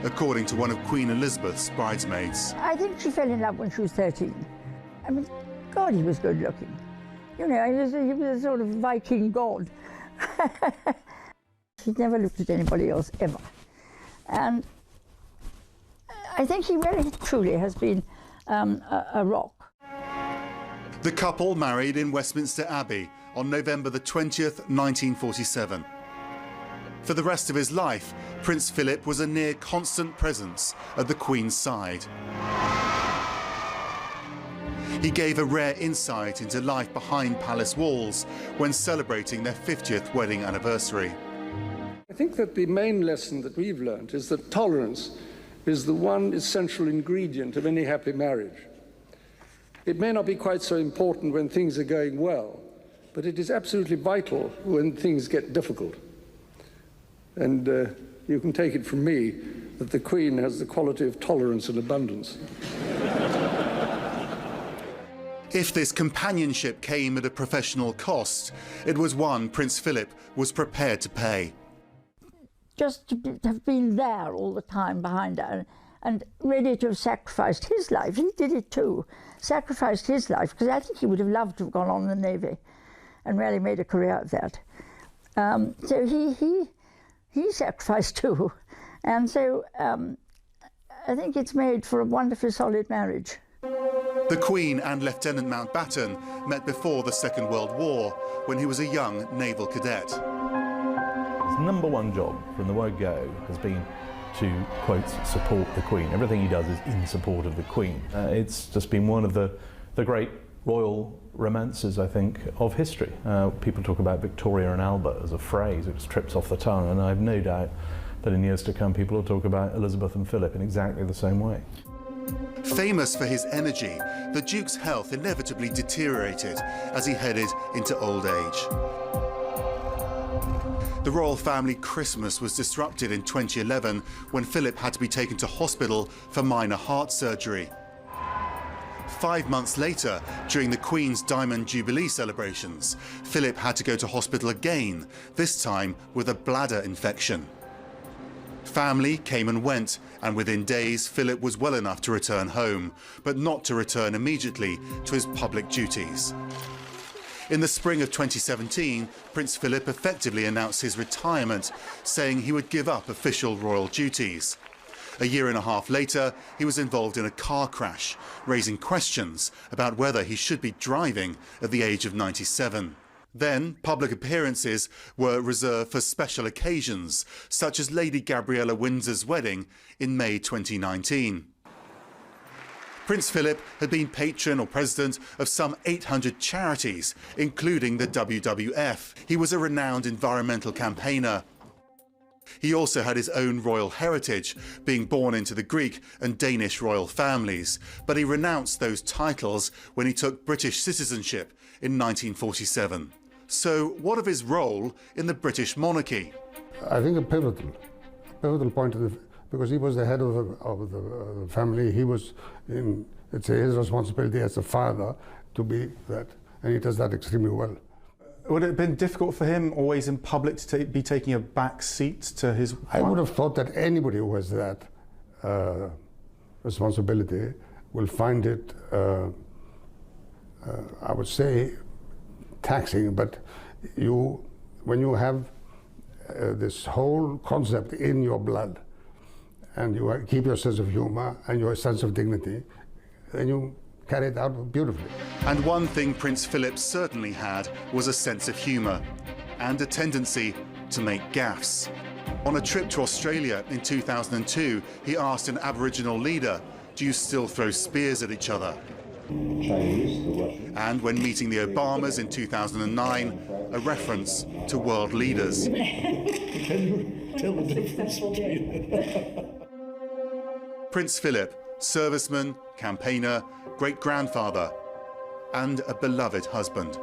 according to one of Queen Elizabeth's bridesmaids. I think she fell in love when she was 13. I mean, God, he was good looking. You know, he was a sort of Viking god. He never looked at anybody else, ever. And I think he really, truly has been a rock. The couple married in Westminster Abbey on November the 20th, 1947. For the rest of his life, Prince Philip was a near constant presence at the Queen's side. He gave a rare insight into life behind palace walls when celebrating their 50th wedding anniversary. I think that the main lesson that we've learned is that tolerance is the one essential ingredient of any happy marriage. It may not be quite so important when things are going well, but it is absolutely vital when things get difficult. And you can take it from me that the Queen has the quality of tolerance and abundance. If this companionship came at a professional cost, it was one Prince Philip was prepared to pay. Just to have been there all the time behind her and ready to have sacrificed his life. He did it too, sacrificed his life, because I think he would have loved to have gone on in the Navy and really made a career of that. So he sacrificed too. And so I think it's made for a wonderfully solid marriage. The Queen and Lieutenant Mountbatten met before the Second World War when he was a young naval cadet. His number one job from the word go has been to, quote, support the Queen. Everything he does is in support of the Queen. It's just been one of the great royal romances, I think, of history. People talk about Victoria and Albert as a phrase, it just trips off the tongue, and I have no doubt that in years to come people will talk about Elizabeth and Philip in exactly the same way. Famous for his energy, the Duke's health inevitably deteriorated as he headed into old age. The royal family Christmas was disrupted in 2011 when Philip had to be taken to hospital for minor heart surgery. 5 months later, during the Queen's Diamond Jubilee celebrations, Philip had to go to hospital again, this time with a bladder infection. Family came and went, and within days Philip was well enough to return home, but not to return immediately to his public duties. In the spring of 2017, Prince Philip effectively announced his retirement, saying he would give up official royal duties. A year and a half later, he was involved in a car crash, raising questions about whether he should be driving at the age of 97. Then, public appearances were reserved for special occasions, such as Lady Gabriella Windsor's wedding in May 2019. Prince Philip had been patron or president of some 800 charities, including the WWF. He was a renowned environmental campaigner. He also had his own royal heritage, being born into the Greek and Danish royal families, but he renounced those titles when he took British citizenship in 1947. So what of his role in the British monarchy? I think a pivotal point because he was the head of the family. He was it's his responsibility as a father to be that, and he does that extremely well. Would it have been difficult for him always in public to be taking a back seat to his wife? I would have thought that anybody who has that responsibility will find it, I would say, taxing, but when you have this whole concept in your blood and you keep your sense of humor and your sense of dignity, then you carry it out beautifully. And one thing Prince Philip certainly had was a sense of humor and a tendency to make gaffes. On a trip to Australia in 2002, he asked an Aboriginal leader, "Do you still throw spears at each other?" And when meeting the Obamas in 2009, a reference to world leaders. Prince Philip, serviceman, campaigner, great-grandfather, and a beloved husband.